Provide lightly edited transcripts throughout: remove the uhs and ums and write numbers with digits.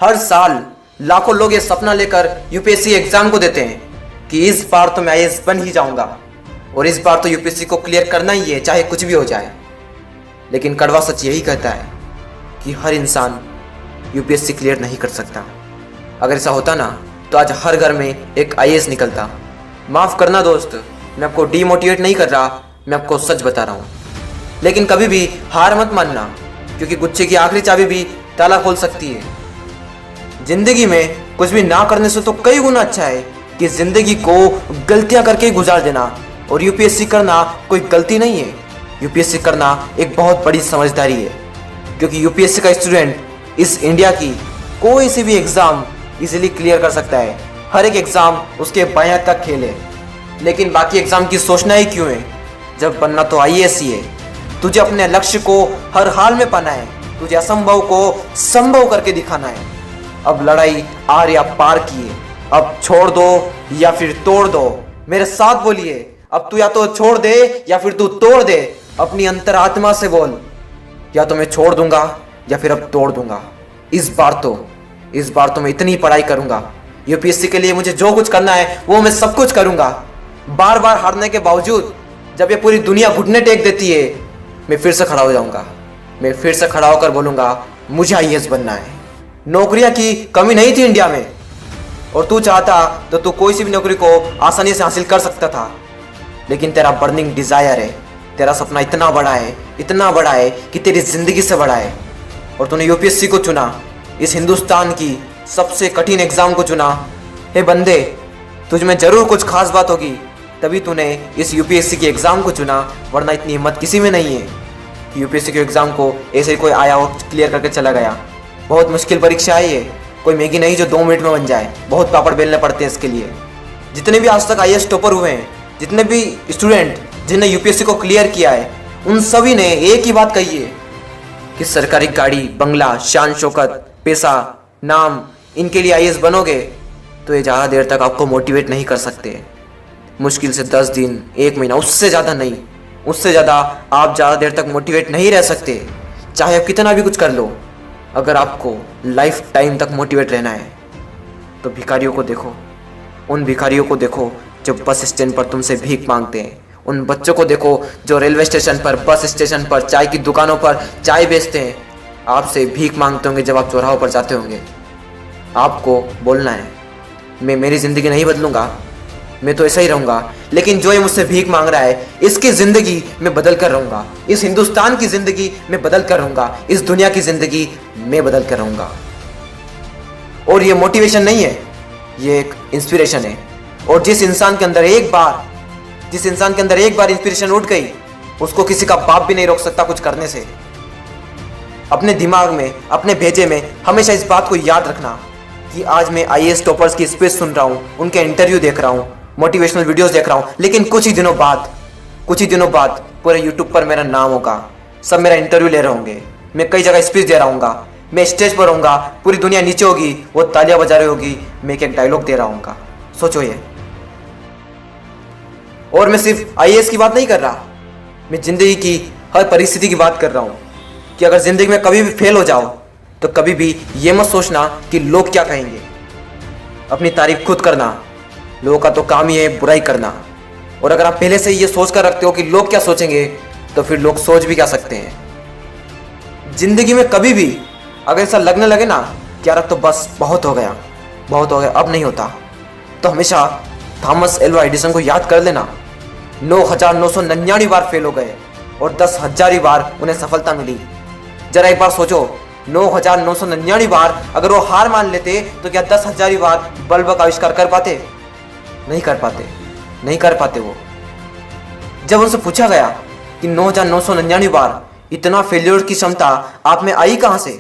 हर साल लाखों लोग ये सपना लेकर यूपीएससी एग्जाम को देते हैं कि इस बार तो मैं आईएएस बन ही जाऊंगा और इस बार तो यूपीएससी को क्लियर करना ही है, चाहे कुछ भी हो जाए। लेकिन कड़वा सच यही कहता है कि हर इंसान यूपीएससी क्लियर नहीं कर सकता। अगर ऐसा होता ना तो आज हर घर में एक आईएएस निकलता। माफ़ करना दोस्त, मैं आपको डीमोटिवेट नहीं कर रहा, मैं आपको सच बता रहा हूँ। लेकिन कभी भी हार मत मानना, क्योंकि गुच्छे की आखिरी चाबी भी ताला खोल सकती है। जिंदगी में कुछ भी ना करने से तो कई गुना अच्छा है कि जिंदगी को गलतियां करके ही गुजार देना। और यूपीएससी करना कोई गलती नहीं है, यूपीएससी करना एक बहुत बड़ी समझदारी है। क्योंकि यूपीएससी का स्टूडेंट इस इंडिया की कोई सी भी एग्जाम इजीली क्लियर कर सकता है। हर एक एग्जाम उसके बाएं हाथ का खेल है। लेकिन बाकी एग्जाम की सोचना ही क्यों है, जब बनना तो आईएएस ही है। तुझे अपने लक्ष्य को हर हाल में पाना है, तुझे असंभव को संभव करके दिखाना है। अब लड़ाई आर या पार की है, अब छोड़ दो या फिर तोड़ दो। मेरे साथ बोलिए, अब तू या तो छोड़ दे या फिर तू तोड़ दे। अपनी अंतरात्मा से बोल, या तो मैं छोड़ दूंगा या फिर अब तोड़ दूंगा। इस बार तो मैं इतनी पढ़ाई करूंगा, यूपीएससी के लिए मुझे जो कुछ करना है वो मैं सब कुछ करूंगा। बार बार हारने के बावजूद जब ये पूरी दुनिया घुटने टेक देती है, मैं फिर से खड़ा हो जाऊंगा। मैं फिर से खड़ा होकर बोलूंगा मुझे आईएएस बनना है। नौकरियां की कमी नहीं थी इंडिया में, और तू चाहता तो तू कोई सी भी नौकरी को आसानी से हासिल कर सकता था। लेकिन तेरा बर्निंग डिजायर है, तेरा सपना इतना बड़ा है कि तेरी जिंदगी से बड़ा है। और तूने यूपीएससी को चुना, इस हिंदुस्तान की सबसे कठिन एग्जाम को चुना। हे बंदे, तुझ में जरूर कुछ खास बात होगी, तभी तूने इस यूपीएससी की एग्जाम को चुना, वरना इतनी हिम्मत किसी में नहीं है कि यूपीएससी के एग्जाम को ऐसे ही कोई आया और क्लियर करके चला गया। बहुत मुश्किल परीक्षा है ये, कोई मैगी नहीं जो 2 मिनट में बन जाए। बहुत पापड़ बेलने पड़ते हैं इसके लिए। जितने भी आज तक आईएएस टॉपर हुए हैं, जितने भी स्टूडेंट जिन्हें यूपीएससी को क्लियर किया है, उन सभी ने एक ही बात कही है कि सरकारी गाड़ी, बंगला, शान शौकत, पैसा, नाम, इनके लिए आईएएस बनोगे तो ये ज़्यादा देर तक आपको मोटिवेट नहीं कर सकते। मुश्किल से 10 दिन, 1 महीना, उससे ज़्यादा नहीं, उससे ज़्यादा आप ज़्यादा देर तक मोटिवेट नहीं रह सकते, चाहे आप कितना भी कुछ कर लो। अगर आपको लाइफ टाइम तक मोटिवेट रहना है तो भिखारियों को देखो, उन भिखारियों को देखो जो बस स्टैंड पर तुमसे भीख मांगते हैं। उन बच्चों को देखो जो रेलवे स्टेशन पर, बस स्टेशन पर, चाय की दुकानों पर चाय बेचते हैं, आपसे भीख मांगते होंगे जब आप चौराहों पर जाते होंगे। आपको बोलना है मैं मेरी ज़िंदगी नहीं बदलूंगा, मैं तो ऐसा ही रहूंगा। लेकिन जो ये मुझसे भीख मांग रहा है, इसकी ज़िंदगी मैं बदल कर रहूंगा, इस हिंदुस्तान की ज़िंदगी मैं बदल कर रहूंगा, इस दुनिया की ज़िंदगी मैं बदल कर रहूंगा। और ये मोटिवेशन नहीं है, ये एक इंस्पिरेशन है। और जिस इंसान के अंदर एक बार इंस्पिरेशन उठ गई, उसको किसी का बाप भी नहीं रोक सकता कुछ करने से। अपने दिमाग में, अपने भेजे में हमेशा इस बात को याद रखना कि आज मैं आईएएस टॉपर्स की स्पीच सुन रहा हूँ, उनके इंटरव्यू देख रहा हूँ, मोटिवेशनल वीडियोस देख रहा हूँ, लेकिन कुछ ही दिनों बाद पूरे यूट्यूब पर मेरा नाम होगा, सब मेरा इंटरव्यू ले रहे होंगे, मैं कई जगह स्पीच दे रहा हूँ, मैं स्टेज पर रहूँगा, पूरी दुनिया नीचे होगी, वो तालियां बजा रही होगी, मैं एक डायलॉग दे रहा हूँ। सोचो ये। और मैं सिर्फ आईएएस की बात नहीं कर रहा, मैं जिंदगी की हर परिस्थिति की बात कर रहा हूँ कि अगर जिंदगी में कभी भी फेल हो जाओ तो कभी भी ये मत सोचना कि लोग क्या कहेंगे। अपनी तारीफ खुद करना, लोगों का तो काम ही है बुराई करना। और अगर आप पहले से ही ये सोच कर रखते हो कि लोग क्या सोचेंगे, तो फिर लोग सोच भी क्या सकते हैं। जिंदगी में कभी भी अगर ऐसा लगने लगे ना कि यार अब तो बस बहुत हो गया, अब नहीं होता, तो हमेशा थॉमस एल्वा एडिसन को याद कर लेना। 9,999 बार फेल हो गए और 10,000 बार उन्हें सफलता मिली। जरा एक बार सोचो, 9,999 बार अगर वो हार मान लेते तो क्या 10,000 बार बल्ब का आविष्कार कर पाते? नहीं कर पाते वो। जब उनसे पूछा गया कि 9,999 बार इतना फेल्योर की क्षमता आप में आई कहाँ से,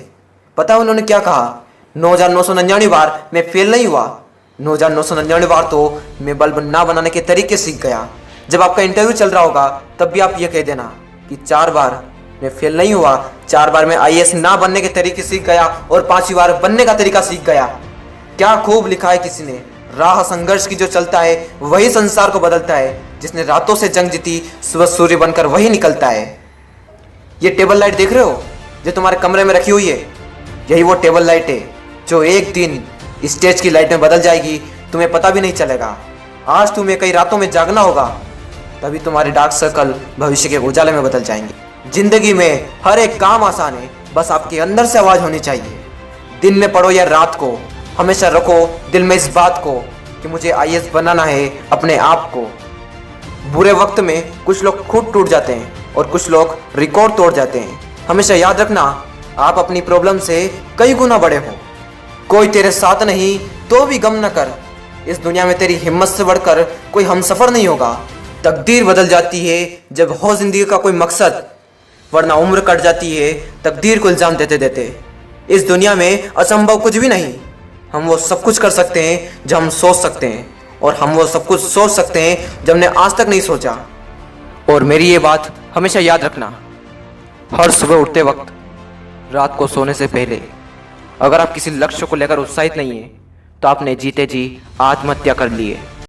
पता है उन्होंने क्या कहा? 9,999 बार मैं फेल नहीं हुआ, 9,999 बार तो मैं बल्ब ना बनाने के तरीके सीख गया। जब आपका इंटरव्यू चल रहा होगा तब भी आप ये कह देना कि 4 बार मैं फेल नहीं हुआ, 4 बार मैं आईएएस ना बनने के तरीके सीख गया और 5वीं बार बनने का तरीका सीख गया। क्या खूब लिखा है किसी ने, राह संघर्ष की जो चलता है वही संसार को बदलता है, जिसने रातों से जंग जीती सुबह सूर्य बनकर वही निकलता है। ये टेबल लाइट देख रहे हो जो तुम्हारे कमरे में रखी हुई है, यही वो टेबल लाइट है जो एक दिन स्टेज की लाइट में बदल जाएगी, तुम्हें पता भी नहीं चलेगा। आज तुम्हें कई रातों में जागना होगा, तभी तुम्हारे डार्क सर्कल भविष्य के उजाले में बदल जाएंगे। जिंदगी में हर एक काम आसान है, बस आपके अंदर से आवाज होनी चाहिए। दिन में पढ़ो या रात को, हमेशा रखो दिल में इस बात को कि मुझे IAS बनाना है अपने आप को। बुरे वक्त में कुछ लोग खुद टूट जाते हैं और कुछ लोग रिकॉर्ड तोड़ जाते हैं। हमेशा याद रखना, आप अपनी प्रॉब्लम से कई गुना बड़े हो। कोई तेरे साथ नहीं तो भी गम न कर, इस दुनिया में तेरी हिम्मत से बढ़कर कोई हमसफर नहीं होगा। तकदीर बदल जाती है जब हो जिंदगी का कोई मकसद, वरना उम्र कट जाती है तकदीर को इल्जाम देते देते। इस दुनिया में असंभव कुछ भी नहीं। हम वो सब कुछ कर सकते हैं जो हम सोच सकते हैं, और हम वो सब कुछ सोच सकते हैं जो हमने आज तक नहीं सोचा। और मेरी ये बात हमेशा याद रखना, हर सुबह उठते वक्त, रात को सोने से पहले, अगर आप किसी लक्ष्य को लेकर उत्साहित नहीं है तो आपने जीते जी आत्महत्या कर ली है।